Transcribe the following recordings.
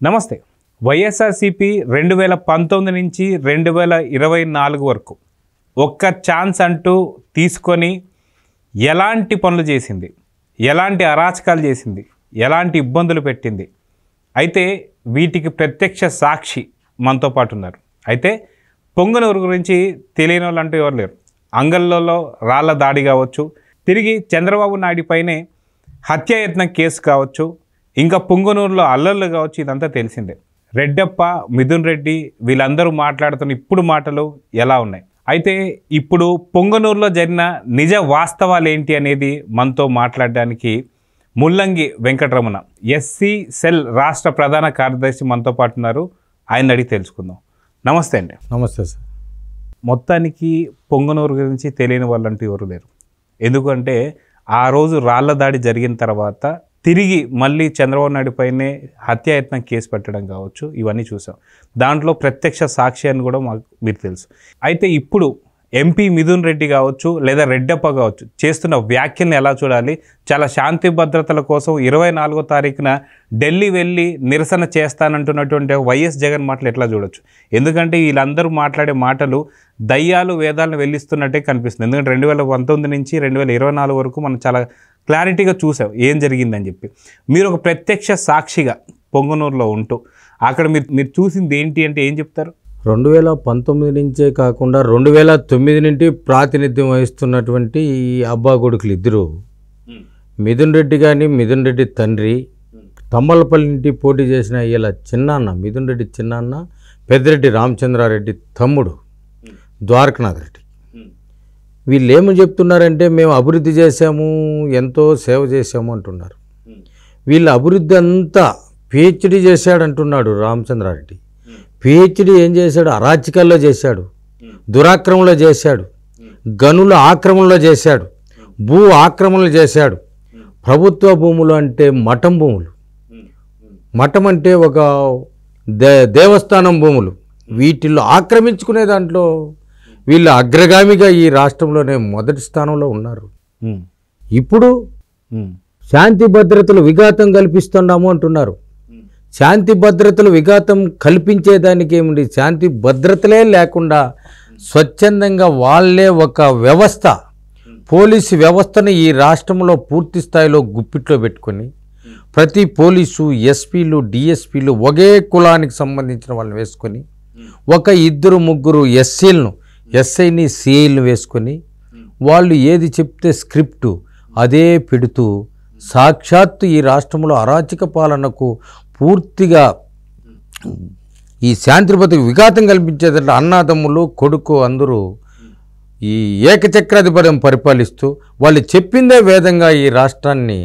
నమస్తే. వైఎస్ఆర్సీపీ 2019 నుంచి 2024 వరకు ఒక్క ఛాన్స్ అంటూ తీసుకొని ఎలాంటి పనులు చేసింది, ఎలాంటి అరాచకాలు చేసింది, ఎలాంటి ఇబ్బందులు పెట్టింది. అయితే వీటికి ప్రత్యక్ష సాక్షి మనతో పాటు ఉన్నారు. అయితే పొంగనూరు గురించి తెలియని వాళ్ళు అంటూ ఎవరు లేరు. అంగళ్ళలో రాళ్ల దాడి కావచ్చు, తిరిగి చంద్రబాబు నాయుడు పైనే హత్యాయత్నం కేసు కావచ్చు, ఇంకా పొంగనూరులో అల్లర్లు కావచ్చు, ఇదంతా తెలిసిందే. రెడ్డప్ప, మిథున్ రెడ్డి వీళ్ళందరూ మాట్లాడుతున్న ఇప్పుడు మాటలు ఎలా ఉన్నాయి. అయితే ఇప్పుడు పొంగనూరులో జరిగిన నిజ వాస్తవాలు ఏంటి అనేది మనతో మాట్లాడడానికి ముల్లంగి వెంకటరమణ, ఎస్సీ సెల్ రాష్ట్ర ప్రధాన కార్యదర్శి మనతో పాటు ఉన్నారు. ఆయన అడిగి తెలుసుకుందాం. నమస్తే అండి. నమస్తే సార్. మొత్తానికి పొంగనూరు గురించి తెలియని వాళ్ళంటూ ఎవరు లేరు. ఎందుకంటే ఆ రోజు రాళ్ల దాడి జరిగిన తర్వాత తిరిగి మళ్ళీ చంద్రబాబు నాయుడు పైనే హత్యాయత్నం కేసు పెట్టడం కావచ్చు, ఇవన్నీ చూసాం. దాంట్లో ప్రత్యక్ష సాక్షి అని కూడా మీకు తెలుసు. అయితే ఇప్పుడు ఎంపీ మిథున్ రెడ్డి కావచ్చు లేదా రెడ్డప్ప కావచ్చు చేస్తున్న వ్యాఖ్యల్ని ఎలా చూడాలి? చాలా శాంతి భద్రతల కోసం 24వ తారీఖున ఢిల్లీ వెళ్ళి నిరసన చేస్తానంటున్నటువంటి వైఎస్ జగన్ మాటలు ఎట్లా చూడొచ్చు? ఎందుకంటే వీళ్ళందరూ మాట్లాడే మాటలు దయ్యాలు వేదాలను వెళ్ళిస్తున్నట్టే కనిపిస్తుంది. ఎందుకంటే 2019 నుంచి 2024 వరకు మనం చాలా క్లారిటీగా చూసాం ఏం జరిగిందని చెప్పి. మీరు ఒక ప్రత్యక్ష సాక్షిగా పొంగనూరులో ఉంటూ అక్కడ మీరు చూసింది ఏంటి అంటే ఏం చెప్తారు? 2019 నుంచే కాకుండా 2009 నుండి ప్రాతినిధ్యం వహిస్తున్నటువంటి ఈ అబ్బా కొడుకులు ఇద్దరు, మిథున్ రెడ్డి కానీ మిథున్ రెడ్డి తండ్రి, తమ్మలపల్లి నుండి పోటీ చేసిన ఇలా చిన్నాన్న మిథున్ రెడ్డి చిన్నాన్న, పెద్దిరెడ్డి రామచంద్రారెడ్డి తమ్ముడు ద్వారకనాథ్ రెడ్డి, వీళ్ళు ఏమని చెప్తున్నారంటే మేము అభివృద్ధి చేశాము, ఎంతో సేవ చేశాము అంటున్నారు. వీళ్ళ అభివృద్ధి అంతా పిహెచ్డి చేశాడంటున్నాడు రామచంద్రారెడ్డి. పిహెచ్డి ఏం చేశాడు? అరాచకాల్లో చేశాడు, దురాక్రమణలో చేశాడు, గనుల ఆక్రమణలో చేశాడు, భూ ఆక్రమణలు చేశాడు. ప్రభుత్వ భూములు అంటే మఠం భూములు, మఠం అంటే ఒక దేవస్థానం భూములు, వీటిల్లో ఆక్రమించుకునే దాంట్లో వీళ్ళు అగ్రగామిగా ఈ రాష్ట్రంలోనే మొదటి స్థానంలో ఉన్నారు. ఇప్పుడు శాంతి భద్రతలు విఘాతం కల్పిస్తున్నాము అంటున్నారు. శాంతి భద్రతలు విఘాతం కల్పించేదానికి ఏమిటి? శాంతి భద్రతలే లేకుండా స్వచ్ఛందంగా వాళ్ళే ఒక వ్యవస్థ, పోలీసు వ్యవస్థను ఈ రాష్ట్రంలో పూర్తి స్థాయిలో గుప్పిట్లో పెట్టుకొని ప్రతి పోలీసు, ఎస్పీలు, డిఎస్పీలు ఒకే కులానికి సంబంధించిన వాళ్ళని వేసుకొని ఒక 2-3 ఎస్ఐని సిఐలను వేసుకొని వాళ్ళు ఏది చెప్తే స్క్రిప్టు అదే పెడుతూ సాక్షాత్తు ఈ రాష్ట్రంలో అరాచక పాలనకు పూర్తిగా ఈ శాంతి భద్రతకు విఘాతం కల్పించేదంటే అన్నదమ్ములు, కొడుకు అందరూ ఈ ఏకచక్రాధిపత్యం పరిపాలిస్తూ వాళ్ళు చెప్పిందే వేదంగా ఈ రాష్ట్రాన్ని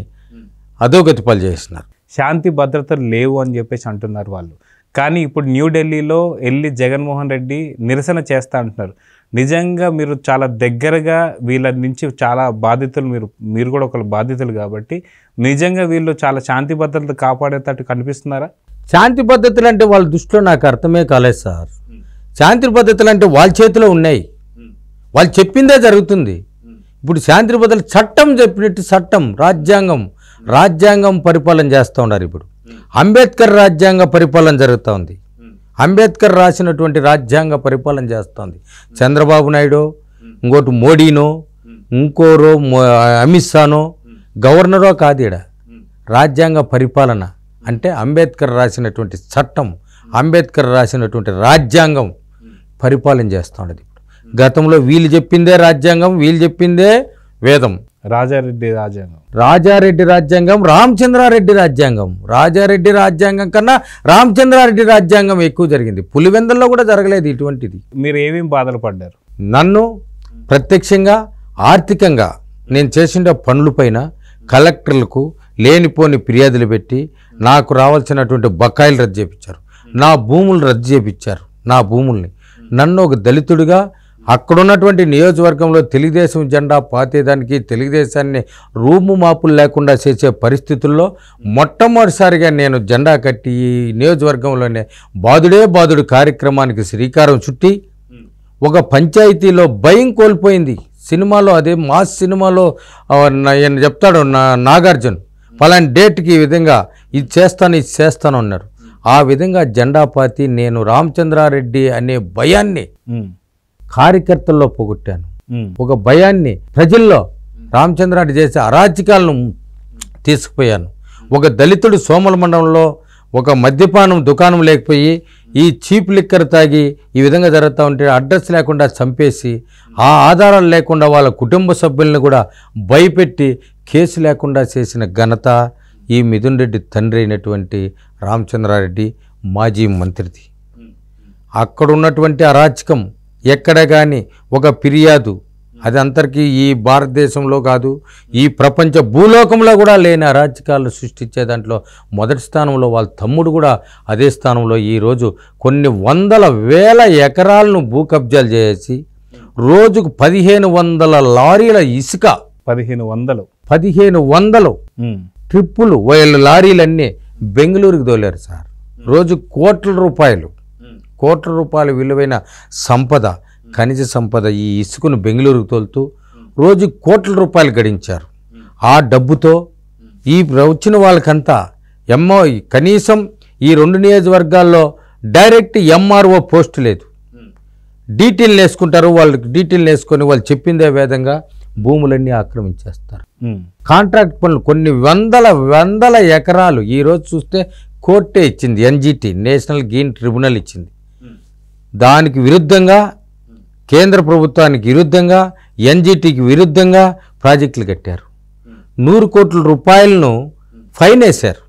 అధోగతి పాలు చేస్తున్నారు. శాంతి భద్రతలు లేవు అని చెప్పేసి అంటున్నారు వాళ్ళు. కానీ ఇప్పుడు న్యూఢిల్లీలో వెళ్ళి జగన్మోహన్ రెడ్డి నిరసన చేస్తా అంటున్నారు. నిజంగా మీరు చాలా దగ్గరగా వీళ్ళ నుంచి చాలా బాధితులు, మీరు కూడా ఒక బాధితులు కాబట్టి నిజంగా వీళ్ళు చాలా శాంతి భద్రతలు కాపాడేటట్టు కనిపిస్తున్నారా? శాంతి పద్ధతులు అంటే వాళ్ళ దృష్టిలో నాకు అర్థమే కాలేదు సార్. శాంతి పద్ధతులు అంటే వాళ్ళ చేతిలో ఉన్నాయి, వాళ్ళు చెప్పిందే జరుగుతుంది. ఇప్పుడు శాంతి భద్రతలు చట్టం చెప్పినట్టు చట్టం, రాజ్యాంగం పరిపాలన చేస్తూ ఉన్నారు. ఇప్పుడు అంబేద్కర్ రాజ్యాంగ పరిపాలన జరుగుతూ ఉంది. అంబేద్కర్ రాసినటువంటి రాజ్యాంగ పరిపాలన చేస్తుంది. చంద్రబాబు నాయుడు, ఇంకోటి మోడీనో, ఇంకోరో అమిత్ షానో గవర్నరో కాదు. ఈడ రాజ్యాంగ పరిపాలన అంటే అంబేద్కర్ రాసినటువంటి చట్టం, అంబేద్కర్ రాసినటువంటి రాజ్యాంగం పరిపాలన చేస్తూ ఉండదు. గతంలో వీళ్ళు చెప్పిందే రాజ్యాంగం, వీళ్ళు చెప్పిందే వేదం. రాజారెడ్డి రాజ్యాంగం, రామచంద్రారెడ్డి రాజ్యాంగం. రాజారెడ్డి రాజ్యాంగం కన్నా రామచంద్రారెడ్డి రాజ్యాంగం ఎక్కువ జరిగింది. పులివెందుల్లో కూడా జరగలేదు ఇటువంటిది. మీరు ఏమేమి బాధలు పడ్డారు? నన్ను ప్రత్యక్షంగా ఆర్థికంగా నేను చేసిన పనులపైన కలెక్టర్లకు లేనిపోని ఫిర్యాదులు పెట్టి నాకు రావాల్సినటువంటి బకాయిలు రద్దు చేయించారు, నా భూములు రద్దు చేయించారు. నా భూముల్ని నన్ను ఒక దళితుడిగా అక్కడున్నటువంటి నియోజకవర్గంలో తెలుగుదేశం జెండా పాతేదానికి, తెలుగుదేశాన్ని రూము మాపులు లేకుండా చేసే పరిస్థితుల్లో మొట్టమొదటిసారిగా నేను జెండా కట్టి ఈ నియోజకవర్గంలోనే బాదుడు కార్యక్రమానికి శ్రీకారం చుట్టి ఒక పంచాయతీలో భయం కోల్పోయింది. సినిమాలో అదే మాస్ సినిమాలో చెప్తాడు నాగార్జున, పలాని డేట్కి ఈ విధంగా ఇది చేస్తాను అన్నారు. ఆ విధంగా జెండా పాతి నేను రామచంద్రారెడ్డి అనే భయాన్ని కార్యకర్తల్లో పోగొట్టాను. ఒక భయాన్ని ప్రజల్లో రామచంద్రారెడ్డి చేసే అరాచకాలను తీసుకుపోయాను. ఒక దళితుడు సోమల మండలంలో ఒక మద్యపానం దుకాణం లేకపోయి ఈ చీప్ లిక్కర్ తాగి ఈ విధంగా జరుగుతూ ఉంటే అడ్రస్ లేకుండా చంపేసి ఆ ఆధారాలు లేకుండా వాళ్ళ కుటుంబ సభ్యులను కూడా భయపెట్టి కేసు లేకుండా చేసిన ఘనత ఈ మిథున్ రెడ్డి తండ్రి అయినటువంటి రామచంద్రారెడ్డి మాజీ మంత్రిది. అక్కడ ఉన్నటువంటి అరాచకం ఎక్కడ కానీ ఒక ఫిర్యాదు, అది అందరికీ ఈ భారతదేశంలో కాదు ఈ ప్రపంచ భూలోకంలో కూడా లేని అరాచకాలు సృష్టించే దాంట్లో మొదటి స్థానంలో వాళ్ళ తమ్ముడు కూడా అదే స్థానంలో ఈరోజు కొన్ని వందల వేల ఎకరాలను భూ కబ్జాలు చేసి రోజుకు 1500 లారీల ఇసుక 1500 ట్రిప్పులు వీళ్ళ లారీలన్నీ బెంగళూరుకి తోలారు సార్. రోజు కోట్ల రూపాయలు విలువైన సంపద, ఖనిజ సంపద ఈ ఇసుకను బెంగళూరుకు తోలుతూ రోజు కోట్ల రూపాయలు గడించారు. ఆ డబ్బుతో ఈ వచ్చిన వాళ్ళకంతా కనీసం ఈ 2 నియోజకవర్గాల్లో డైరెక్ట్ ఎంఆర్ఓ పోస్టు లేదు. డీటెయిల్ వేసుకుంటారు, వాళ్ళకి డీటెయిల్ వేసుకొని వాళ్ళు చెప్పిందే విధంగా భూములన్నీ ఆక్రమించేస్తారు. కాంట్రాక్ట్ పనులు కొన్ని వందల ఎకరాలు ఈరోజు చూస్తే కోర్టే ఇచ్చింది, ఎన్జిటి నేషనల్ గ్రీన్ ట్రిబ్యునల్ ఇచ్చింది. దానికి విరుద్ధంగా కేంద్ర ప్రభుత్వానికి విరుద్ధంగా ఎన్జిటికి విరుద్ధంగా ప్రాజెక్టులు కట్టారు. 100 కోట్ల రూపాయలను ఫైన్ వేశారు.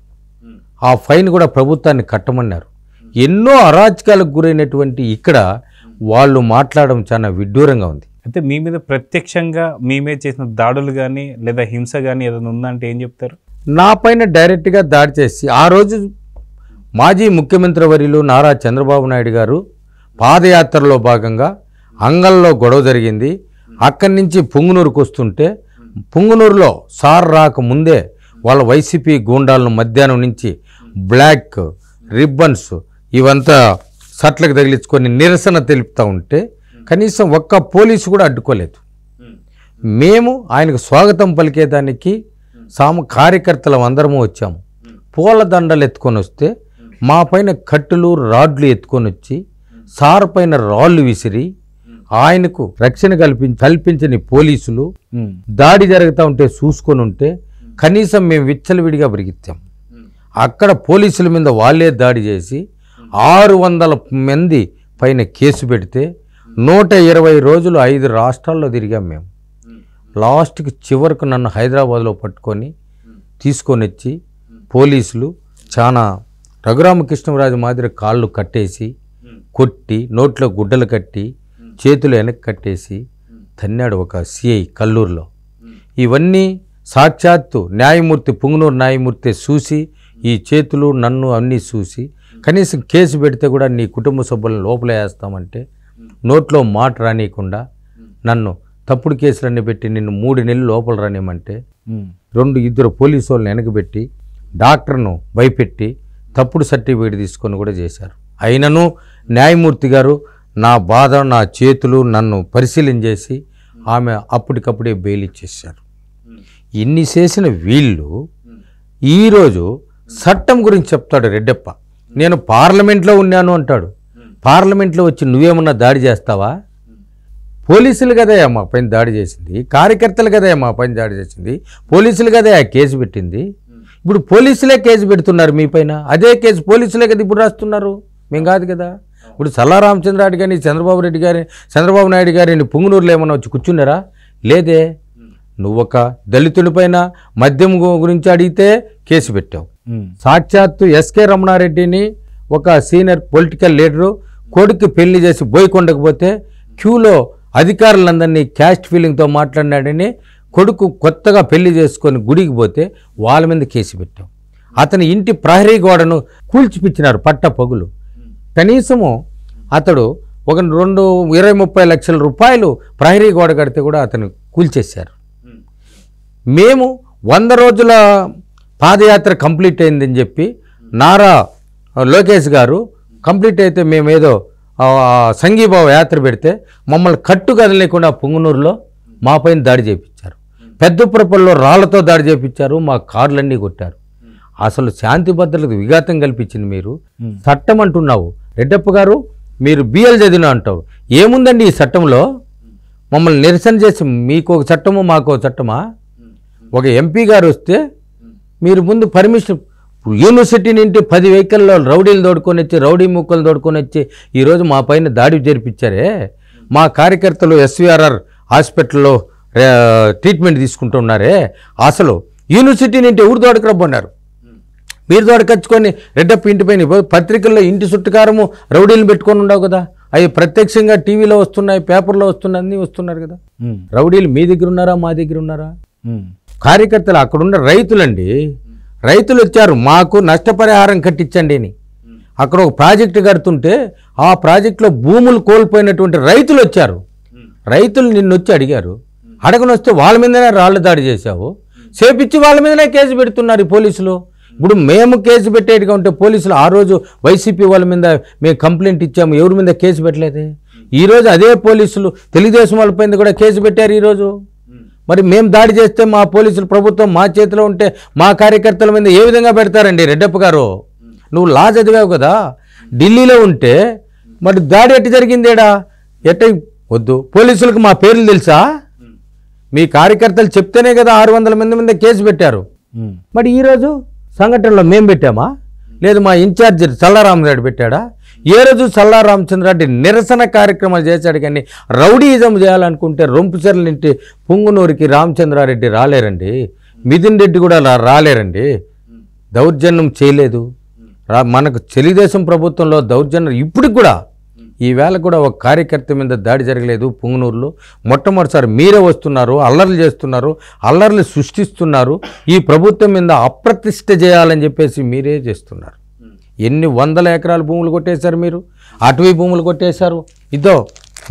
ఆ ఫైన్ కూడా ప్రభుత్వాన్ని కట్టమన్నారు. ఎన్నో అరాచకాలకు గురైనటువంటి ఇక్కడ వాళ్ళు మాట్లాడడం చాలా విడ్డూరంగా ఉంది. అయితే మీ మీద ప్రత్యక్షంగా మీ మీద చేసిన దాడులు కానీ లేదా హింస కానీ ఏదైనా ఉందంటే ఏం చెప్తారు? నా పైన డైరెక్ట్గా దాడి చేసి ఆ రోజు మాజీ ముఖ్యమంత్రి వర్యులు నారా చంద్రబాబు నాయుడు గారు పాదయాత్రలో భాగంగా అంగల్లో గొడవ జరిగింది. అక్కడి నుంచి పుంగనూరుకు వస్తుంటే పుంగనూరులో సార్ రాకముందే వాళ్ళ వైసీపీ గూండాలను మధ్యాహ్నం నుంచి బ్లాక్ రిబ్బన్స్ ఇవంతా సట్లకు తగిలించుకొని నిరసన తెలుపుతూ ఉంటే కనీసం ఒక్క పోలీసు కూడా అడ్డుకోలేదు. మేము ఆయనకు స్వాగతం పలికేదానికి కార్యకర్తలం అందరము వచ్చాము. పూల దండలు ఎత్తుకొని వస్తే మా పైన కట్టులు రాడ్లు ఎత్తుకొని వచ్చి సార్ పైన రాళ్ళు విసిరి ఆయనకు రక్షణ కల్పించని పోలీసులు దాడి జరుగుతూ ఉంటే చూసుకొని ఉంటే కనీసం మేము విచ్చలవిడిగా బ్రగిస్తాం. అక్కడ పోలీసుల మీద వాళ్ళే దాడి చేసి 600 మంది పైన కేసు పెడితే 120 రోజులు 5 రాష్ట్రాల్లో తిరిగాం మేము. లాస్ట్కి చివరకు నన్ను హైదరాబాద్లో పట్టుకొని తీసుకొని వచ్చి పోలీసులు చాలా రఘురామకృష్ణరాజు మాదిరి కాళ్ళు కట్టేసి కొట్టి నోట్లో గుడ్డలు కట్టి చేతులు వెనక్కి కట్టేసి తన్నాడు ఒక సిఐ కల్లూరులో. ఇవన్నీ సాక్షాత్తు న్యాయమూర్తి పుంగనూరు న్యాయమూర్తి చూసి ఈ చేతులు నన్ను అన్నీ చూసి కనీసం కేసు పెడితే కూడా నీ కుటుంబ సభ్యులను లోపల వేస్తామంటే నోట్లో మాట రానియకుండా నన్ను తప్పుడు కేసులన్నీ పెట్టి నిన్ను 3 నెలలు లోపల రానియమంటే 2 పోలీసు వాళ్ళని వెనకబెట్టి డాక్టర్ను భయపెట్టి తప్పుడు సర్టిఫికేట్ తీసుకొని కూడా చేశారు. అయినను న్యాయమూర్తి గారు నా బాధ నా చేతులు నన్ను పరిశీలన చేసి ఆమె అప్పటికప్పుడే బెయిల్ ఇచ్చేసారు. ఇన్ని చేసిన వీళ్ళు ఈరోజు చట్టం గురించి చెప్తాడు రెడ్డప్ప. నేను పార్లమెంట్లో ఉన్నాను అంటాడు. పార్లమెంట్లో వచ్చి నువ్వేమన్నా దాడి చేస్తావా? పోలీసులు కదయా మా పైన దాడి చేసింది, కార్యకర్తలు కదయా మా పైన దాడి చేసింది, పోలీసులు కదయా కేసు పెట్టింది. ఇప్పుడు పోలీసులే కేసు పెడుతున్నారు మీ పైన. అదే కేసు పోలీసులే కదా ఇప్పుడు రాస్తున్నారు, మేము కాదు కదా. ఇప్పుడు సల్లా రామచంద్రారెడ్డి గారిని చంద్రబాబు నాయుడు గారిని పుంగనూరులో ఏమన్నా వచ్చి కూర్చున్నారా? లేదే. నువ్వొక దళితుడి పైన మద్యం గురించి అడిగితే కేసు పెట్టావు. సాక్షాత్తు ఎస్కే రమణారెడ్డిని ఒక సీనియర్ పొలిటికల్ లీడరు కొడుకు పెళ్లి చేసి బోయకొండకపోతే క్యూలో అధికారులందరినీ క్యాస్ట్ ఫీలింగ్తో మాట్లాడినాడని కొడుకు కొత్తగా పెళ్లి చేసుకొని గుడికి పోతే వాళ్ళ మీద కేసు పెట్టాం. అతని ఇంటి ప్రహరీ గోడను కూల్చిపిచ్చినారు పట్ట పగులు. కనీసము అతడు ఒక 20-30 లక్షల రూపాయలు ప్రహరీ గోడ కడితే కూడా అతను కూల్చేశారు. మేము 100 రోజుల పాదయాత్ర కంప్లీట్ అయిందని చెప్పి నారా లోకేష్ గారు కంప్లీట్ అయితే మేమేదో సంఘీభావ యాత్ర పెడితే మమ్మల్ని కట్టు కదలేకుండా పుంగనూరులో మా పైన దాడి చేయించారు. పెద్దపురపల్లో రాళ్లతో దాడి చేయించారు. మా కార్లన్నీ కొట్టారు. అసలు శాంతి భద్రతకు విఘాతం కల్పించింది మీరు. చట్టం అంటున్నావు రెడ్డప్ప గారు, మీరు బిఎల్ చదివిన అంటావు. ఏముందండి ఈ చట్టంలో? మమ్మల్ని నిరసన చేసి మీకు ఒక చట్టము మాకు ఒక చట్టమా? ఒక ఎంపీ గారు వస్తే మీరు ముందు పర్మిషన్, యూనివర్సిటీ నుండి 10 వెహికల్లో రౌడీలు తోడుకొని వచ్చి, రౌడీ ముక్కలు తోడుకొని వచ్చి ఈరోజు మా పైన దాడి జరిపించారే. మా కార్యకర్తలు ఎస్విఆర్ఆర్ హాస్పిటల్లో ట్రీట్మెంట్ తీసుకుంటున్నారే. అసలు యూనివర్సిటీ నుండి ఎవరు తోడుకురబ్బన్నారు? మీరు తోడుకొచ్చుకొని రెడ్డప్ప ఇంటి పైన పత్రికల్లో ఇంటి చుట్టుకారము రౌడీలు పెట్టుకొని ఉండవు కదా. అవి ప్రత్యక్షంగా టీవీలో వస్తున్నాయి, పేపర్లో వస్తున్నాయి, అన్నీ వస్తున్నారు కదా. రౌడీలు మీ దగ్గర ఉన్నారా, మా దగ్గర ఉన్నారా? కార్యకర్తలు అక్కడున్న రైతులండి, రైతులు వచ్చారు మాకు నష్టపరిహారం కట్టించండి అని. అక్కడ ఒక ప్రాజెక్టు కడుతుంటే ఆ ప్రాజెక్టులో భూములు కోల్పోయినటువంటి రైతులు వచ్చారు. రైతులు నిన్ను వచ్చి అడిగారు. అడగనొస్తే వాళ్ళ మీదనే రాళ్ళు దాడి చేశావు, చేపించి వాళ్ళ మీదనే కేసు పెడుతున్నారు ఈ పోలీసులు. ఇప్పుడు మేము కేసు పెట్టేట్టుగా ఉంటే పోలీసులు ఆ రోజు వైసీపీ వాళ్ళ మీద మేము కంప్లైంట్ ఇచ్చాము, ఎవరి మీద కేసు పెట్టలేదే. ఈరోజు అదే పోలీసులు తెలుగుదేశం వాళ్ళ పైన కూడా కేసు పెట్టారు ఈరోజు. మరి మేము దాడి చేస్తే మా పోలీసులు ప్రభుత్వం మా చేతిలో ఉంటే మా కార్యకర్తల మీద ఏ విధంగా పెడతారండి? రెడ్డప్ప గారు, నువ్వు లా చదివావు కదా, ఢిల్లీలో ఉంటే మరి దాడి ఎట్ట జరిగిందేడా? ఎట్ట వద్దు, పోలీసులకు మా పేర్లు తెలుసా? మీ కార్యకర్తలు చెప్తేనే కదా 600 మంది మీద కేసు పెట్టారు. మరి ఈరోజు సంఘటనలో మేము పెట్టామా? లేదు మా ఇన్ఛార్జ్ చల్లారామరెడ్డి పెట్టాడా? ఏ రోజు చల్లా రామచంద్రారెడ్డి నిరసన కార్యక్రమాలు చేశాడు, కానీ రౌడీయిజం చేయాలనుకుంటే రొంపుచెర్ల ఇంటి పుంగునూరికి రామచంద్రారెడ్డి రాలేరండి, మిథున్ రెడ్డి కూడా రాలేరండి. దౌర్జన్యం చేయలేదు. మనకు తెలుగుదేశం ప్రభుత్వంలో దౌర్జన్యం ఇప్పటికి కూడా ఈవేళ కూడా ఒక కార్యకర్త మీద దాడి జరగలేదు పుంగునూరులో. మొట్టమొదటిసారి మీరే వస్తున్నారు, అల్లర్లు చేస్తున్నారు, అల్లర్లు సృష్టిస్తున్నారు. ఈ ప్రభుత్వం మీద అప్రతిష్ట చేయాలని చెప్పేసి మీరే చేస్తున్నారు. ఎన్ని 100 ఎకరాల భూములు కొట్టేశారు మీరు, అటవీ భూములు కొట్టేశారు. ఇదో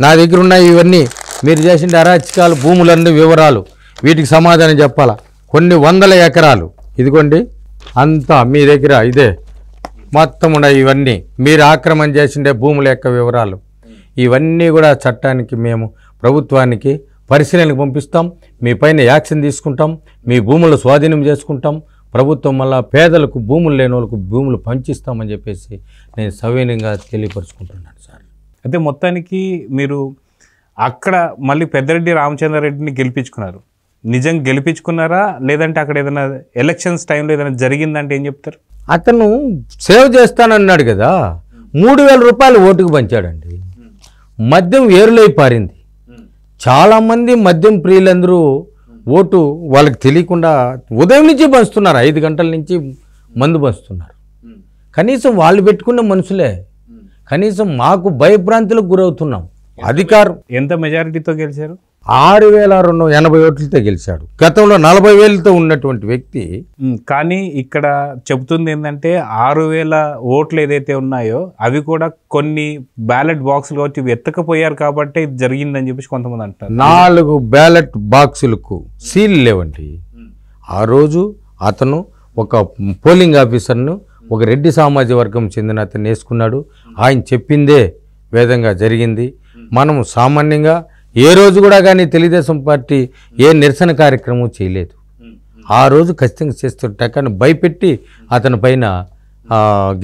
నా దగ్గర ఉన్నాయి ఇవన్నీ, మీరు చేసిన అరాచకాలు భూములన్నీ వివరాలు, వీటికి సమాధానం చెప్పాలా. కొన్ని 100 ఎకరాలు ఇదిగోండి, అంతా మీ దగ్గర ఇదే మొత్తం ఉన్నాయి. ఇవన్నీ మీరు ఆక్రమణ చేసిండే భూముల యొక్క వివరాలు. ఇవన్నీ కూడా చట్టానికి మేము ప్రభుత్వానికి పరిశీలనకు పంపిస్తాం. మీ పైన యాక్షన్ తీసుకుంటాం, మీ భూములు స్వాధీనం చేసుకుంటాం. ప్రభుత్వం మళ్ళా పేదలకు, భూములు లేని వాళ్ళకు భూములు పంచిస్తామని చెప్పేసి నేను సవినయంగా తెలియపరుచుకుంటున్నాను సార్. అయితే మొత్తానికి మీరు అక్కడ మళ్ళీ పెద్దిరెడ్డి రామచంద్రారెడ్డిని గెలిపించుకున్నారు. నిజం గెలిపించుకున్నారా, లేదంటే అక్కడ ఏదైనా ఎలక్షన్స్ టైంలో ఏదైనా జరిగిందంటే ఏం చెప్తారు? అతను సేవ్ చేస్తానన్నాడు కదా, 3000 రూపాయలు ఓటుకు పంచాడండి. మద్యం ఏరులై పారింది. చాలామంది మద్యం ప్రియులందరూ ఓటు వాళ్ళకి తెలియకుండా ఉదయం నుంచి పంచుతున్నారు, 5 గంటల నుంచి మందు పంచుతున్నారు. కనీసం వాళ్ళు పెట్టుకున్న మనుషులే, కనీసం మాకు భయభ్రాంతులకు గురవుతున్నాం. అధికారం ఎంత మెజారిటీతో గెలిచారు? 6280 ఓట్లతో గెలిచాడు. గతంలో 40,000తో ఉన్నటువంటి వ్యక్తి. కానీ ఇక్కడ చెబుతుంది ఏంటంటే 6000 ఓట్లు ఏదైతే ఉన్నాయో అవి కూడా కొన్ని బ్యాలెట్ బాక్సులు వచ్చి ఎత్తకపోయారు కాబట్టి ఇది జరిగిందని చెప్పేసి కొంతమంది అంటారు. 4 బ్యాలెట్ బాక్సులకు సీల్ లేవండి. ఆ రోజు అతను ఒక పోలింగ్ ఆఫీసర్ను ఒక రెడ్డి సామాజిక వర్గం చెందిన అతను వేసుకున్నాడు. ఆయన చెప్పిందే వేదంగా జరిగింది. మనం సామాన్యంగా ఏ రోజు కూడా కానీ తెలుగుదేశం పార్టీ ఏ నిరసన కార్యక్రమం చేయలేదు. ఆ రోజు ఖచ్చితంగా చేస్తుంటే కానీ భయపెట్టి అతని పైన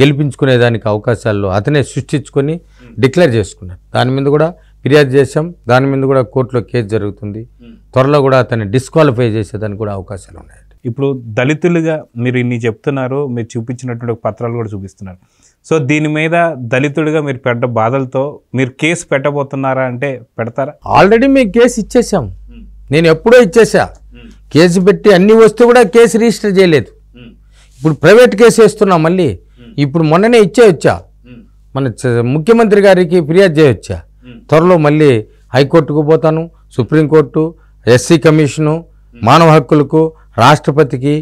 గెలిపించుకునేదానికి అవకాశాలు అతనే సృష్టించుకొని డిక్లేర్ చేసుకున్నాడు. దాని మీద కూడా ఫిర్యాదు చేశాం, దాని మీద కూడా కోర్టులో కేసు జరుగుతుంది. త్వరలో కూడా అతన్ని డిస్క్వాలిఫై చేసేదానికి కూడా అవకాశాలు ఉన్నాయి. ఇప్పుడు దళితులుగా మీరు ఇన్ని చెప్తున్నారు, మీరు చూపించినటువంటి పత్రాలు కూడా చూపిస్తున్నారు. సో దీని మీద దళితుడిగా మీరు పడ్డ బాధలతో మీరు కేసు పెట్టబోతున్నారా అంటే పెడతారా? ఆల్రెడీ మేము కేసు ఇచ్చేసాం, నేను ఎప్పుడో ఇచ్చేసా. కేసు పెట్టి అన్ని వస్తే కూడా కేసు రిజిస్టర్ చేయలేదు. ఇప్పుడు ప్రైవేట్ కేసు వేస్తున్నా మళ్ళీ. ఇప్పుడు మొన్ననే వచ్చా, మన ముఖ్యమంత్రి గారికి ఫిర్యాదు చేయొచ్చా. త్వరలో మళ్ళీ హైకోర్టుకు పోతాను, సుప్రీంకోర్టు, ఎస్సీ కమిషను, మానవ హక్కులకు, రాష్ట్రపతికి,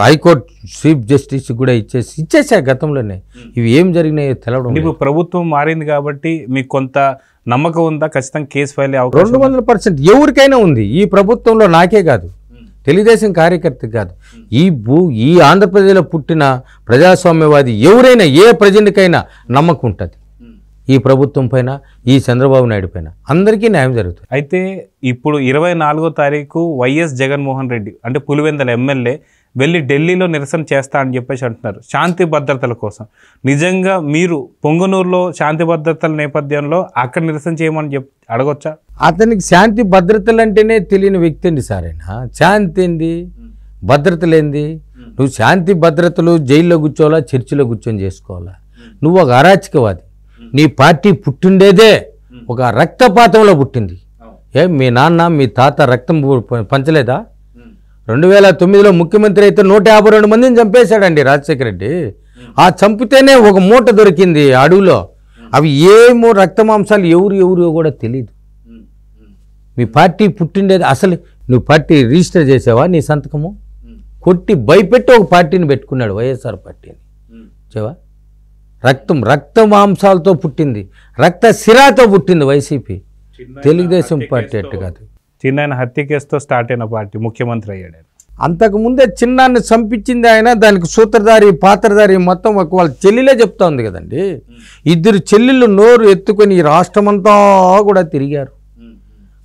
హైకోర్టు చీఫ్ జస్టిస్ కూడా ఇచ్చేసా గతంలోనే. ఇవి ఏం జరిగినాయో తెలవడం. ఇప్పుడు ప్రభుత్వం మారింది కాబట్టి మీకు కొంత నమ్మకం ఉందా ఖచ్చితంగా కేసు ఫైల్ అయ్యే అవకాశం? 200% ఎవరికైనా ఉంది. ఈ ప్రభుత్వంలో నాకే కాదు, తెలుగుదేశం కార్యకర్తకి కాదు, ఈ ఆంధ్రప్రదేశ్లో పుట్టిన ప్రజాస్వామ్యవాది ఎవరైనా ఏ ప్రజలకైనా నమ్మకం ఉంటుంది ఈ ప్రభుత్వం పైన, ఈ చంద్రబాబు నాయుడు పైన. అందరికీ న్యాయం జరుగుతుంది. అయితే ఇప్పుడు 24వ తారీఖు వైఎస్ జగన్మోహన్ రెడ్డి అంటే పులివెందుల ఎమ్మెల్యే వెళ్ళి ఢిల్లీలో నిరసన చేస్తా అని చెప్పేసి అంటున్నారు శాంతి భద్రతల కోసం. నిజంగా మీరు పొంగనూరులో శాంతి భద్రతల నేపథ్యంలో అక్కడ నిరసన చేయమని అడగొచ్చా? అతనికి శాంతి భద్రతలు అంటేనే తెలియని వ్యక్తి అండి సార్ ఆయన. శాంతి ఏంది, భద్రతలేంది? నువ్వు శాంతి భద్రతలు జైల్లో కూర్చోవాలా, చర్చిలో కూర్చొని చేసుకోవాలా? నువ్వు ఒక అరాచకవాది. నీ పార్టీ పుట్టిండేదే ఒక రక్తపాతంలో పుట్టింది. మీ నాన్న మీ తాత రక్తం పంచలేదా? 2009లో ముఖ్యమంత్రి అయితే 152 మందిని చంపేశాడండి రాజశేఖర రెడ్డి. ఆ చంపితేనే ఒక మూట దొరికింది అడవిలో. అవి ఏమో రక్తమాంసాలు ఎవరు కూడా తెలియదు. మీ పార్టీ పుట్టిండేది అసలు నువ్వు పార్టీ రిజిస్టర్ చేసావా? నీ సంతకము కొట్టి భయపెట్టి ఒక పార్టీని పెట్టుకున్నాడు, వైఎస్ఆర్ పార్టీని. చెవా రక్త మాంసాలతో పుట్టింది, రక్త సిరాతో పుట్టింది వైసీపీ. తెలుగుదేశం పార్టీ అట్టు కాదు. చిన్న హత్య కేసుతో స్టార్ట్ అయిన పార్టీ ముఖ్యమంత్రి అయ్యాడు. అంతకుముందే చిన్నాన్ని చంపించింది ఆయన. దానికి సూత్రధారి పాత్రధారి మొత్తం వాళ్ళ చెల్లిలే చెప్తా ఉంది కదండి. ఇద్దరు చెల్లెళ్ళు నోరు ఎత్తుకొని ఈ రాష్ట్రమంతా కూడా తిరిగారు.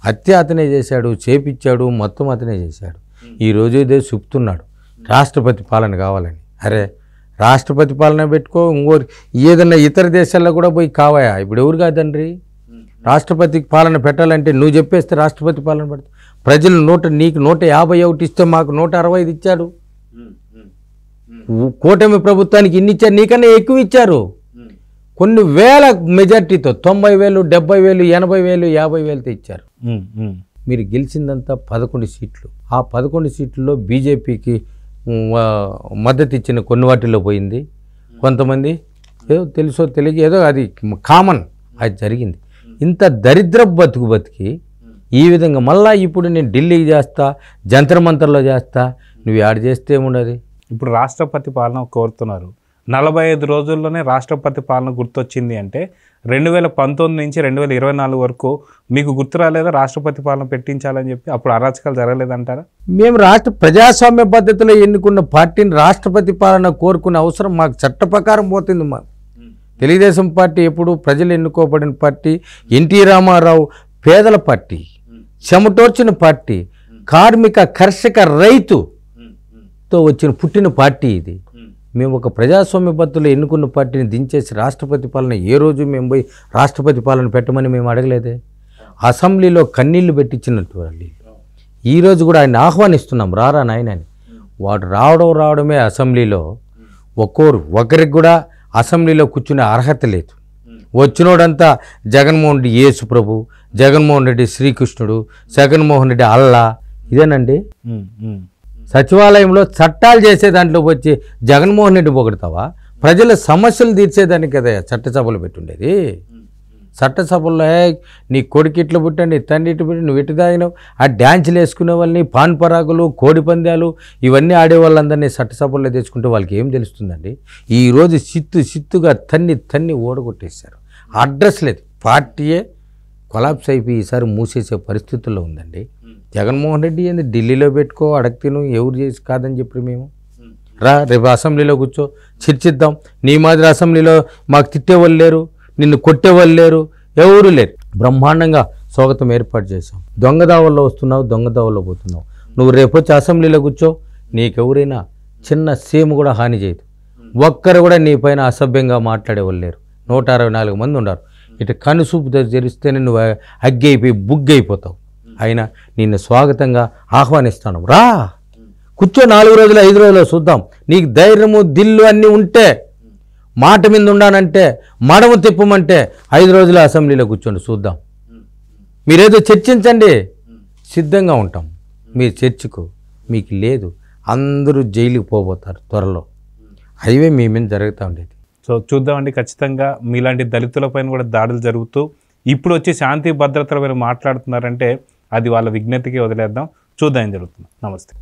హత్య అతనే చేశాడు, చేపించాడు, మొత్తం అతనే చేశాడు. ఈరోజు ఇదే చెప్తున్నాడు రాష్ట్రపతి పాలన కావాలని. అరే రాష్ట్రపతి పాలన పెట్టుకో, ఇంకోరు ఏదన్నా ఇతర దేశాల్లో కూడా పోయి కావాయా? ఇప్పుడు ఎవరు కాదండ్రి రాష్ట్రపతి పాలన పెట్టాలంటే? నువ్వు చెప్పేస్తే రాష్ట్రపతి పాలన పెడతా. ప్రజలు నీకు 151 ఇస్తే మాకు 165 ఇచ్చాడు. కూటమి ప్రభుత్వానికి ఇన్ని ఇచ్చారు, నీకన్నా ఎక్కువ ఇచ్చారు. కొన్ని వేల మెజార్టీతో 90,000, 70,000, 80,000, 50,000తో ఇచ్చారు. మీరు గెలిచిందంతా 11 సీట్లు. ఆ 11 సీట్లలో బీజేపీకి మద్దతు ఇచ్చిన కొన్ని వాటిల్లో పోయింది. కొంతమంది ఏదో తెలుసో తెలియక ఏదో అది కామన్ అది జరిగింది. ఇంత దరిద్ర బతికి ఈ విధంగా మళ్ళీ ఇప్పుడు నేను ఢిల్లీకి చేస్తా, జంతర్ మంతర్లో చేస్తా, నువ్వు యాడ్ చేస్తే ఏముండదు. ఇప్పుడు రాష్ట్రపతి పాలన కోరుతున్నారు. 45 రోజుల్లోనే రాష్ట్రపతి పాలన గుర్తొచ్చింది అంటే 2019 నుంచి 2024 వరకు మీకు గుర్తు రాలేదా రాష్ట్రపతి పాలన పెట్టించాలని చెప్పి? అప్పుడు అరాచకాలు జరగలేదంటారా? మేము ప్రజాస్వామ్య పద్ధతిలో ఎన్నుకున్న పార్టీని రాష్ట్రపతి పాలన కోరుకునే అవసరం మాకు చట్ట ప్రకారం పోతుంది. మాకు తెలుగుదేశం పార్టీ ఎప్పుడు ప్రజలు ఎన్నుకోబడిన పార్టీ. ఎన్టీ రామారావు పేదల పార్టీ, చెమటోర్చిన పార్టీ, కార్మిక కర్షక రైతుతో పుట్టిన పార్టీ ఇది. మేము ఒక ప్రజాస్వామ్య పద్ధతిలో ఎన్నుకున్న పార్టీని దించేసి రాష్ట్రపతి పాలన ఏ రోజు మేము పోయి రాష్ట్రపతి పాలన పెట్టమని మేము అడగలేదే. అసెంబ్లీలో కన్నీళ్లు పెట్టించినట్టు వాళ్ళు ఈరోజు కూడా ఆయన ఆహ్వానిస్తున్నాం, రారా నాయనని. వాడు రావడమే అసెంబ్లీలో ఒకరికి కూడా అసెంబ్లీలో కూర్చునే అర్హత లేదు. వచ్చినోడంతా జగన్మోహన్ రెడ్డి యేసు ప్రభు, జగన్మోహన్ రెడ్డి శ్రీకృష్ణుడు, జగన్మోహన్ రెడ్డి అల్లా. ఇదేనండి సచివాలయంలో చట్టాలు చేసే దాంట్లో వచ్చి జగన్మోహన్ రెడ్డి పొగడతావా? ప్రజల సమస్యలు తీర్చేదానికి కదా చట్టసభలు పెట్టుండేది. చట్టసభల్లో నీ కొడుకు ఇట్లా పుట్టా, నీ తండ్రి ఇటు పుట్టి, నువ్వు ఇటు తాగినావు, ఆ డ్యాన్సులు వేసుకునే వాళ్ళని, పాన్ పరాగులు, కోడి పందాలు ఇవన్నీ ఆడేవాళ్ళందరినీ చట్టసభల్లో తెచ్చుకుంటే వాళ్ళకి ఏం తెలుస్తుందండి? ఈరోజు సిత్తుగా తన్ని ఓడగొట్టేశారు. అడ్రస్ లేదు. పార్టీయే కొలాప్స్ అయిపోయి ఈసారి మూసేసే పరిస్థితుల్లో ఉందండి. జగన్మోహన్ రెడ్డి ఏంది ఢిల్లీలో పెట్టుకో, అడగతిను, ఎవరు చేసి కాదని చెప్పి మేము రేపు అసెంబ్లీలో కూర్చో చర్చిద్దాం. నీ మాదిరి అసెంబ్లీలో మాకు తిట్టేవాళ్ళు లేరు, నిన్ను కొట్టేవాళ్ళు లేరు, ఎవరు లేరు. బ్రహ్మాండంగా స్వాగతం ఏర్పాటు చేసాం. దొంగదావల్లో వస్తున్నావు, దొంగదావల్లో పోతున్నావు. నువ్వు రేపు వచ్చి అసెంబ్లీలో కూర్చో, నీకెవరైనా చిన్న సీమ కూడా హాని చేయదు. ఒక్కరు కూడా నీ పైన అసభ్యంగా మాట్లాడేవాళ్ళు లేరు. 164 మంది ఉన్నారు. ఇటు కనుసూపు జరిస్తేనే నువ్వు అగ్గైపోయి బుగ్గైపోతావు. అయినా నిన్ను స్వాగతంగా ఆహ్వానిస్తాను, రా కూర్చో. 4 రోజులు 5 రోజులు చూద్దాం. నీకు ధైర్యము దిల్లు అన్నీ ఉంటే, మాట మీద ఉండానంటే, మడము తిప్పమంటే 5 రోజుల అసెంబ్లీలో కూర్చోండి, చూద్దాం. మీరేదో చర్చించండి, సిద్ధంగా ఉంటాం. మీ చర్చకు మీకు లేదు, అందరూ జైలుకి పోబోతారు త్వరలో. హైవే మీ మీద జరుగుతూ ఉండేది. సో చూద్దామండి. ఖచ్చితంగా మీలాంటి దళితులపైన కూడా దాడులు జరుగుతూ ఇప్పుడు వచ్చి శాంతి భద్రతల పైన మాట్లాడుతున్నారంటే అది వాళ్ళ విజ్ఞతకి వదిలేద్దాం. చూద్దాం ఏం జరుగుతుంది. నమస్తే.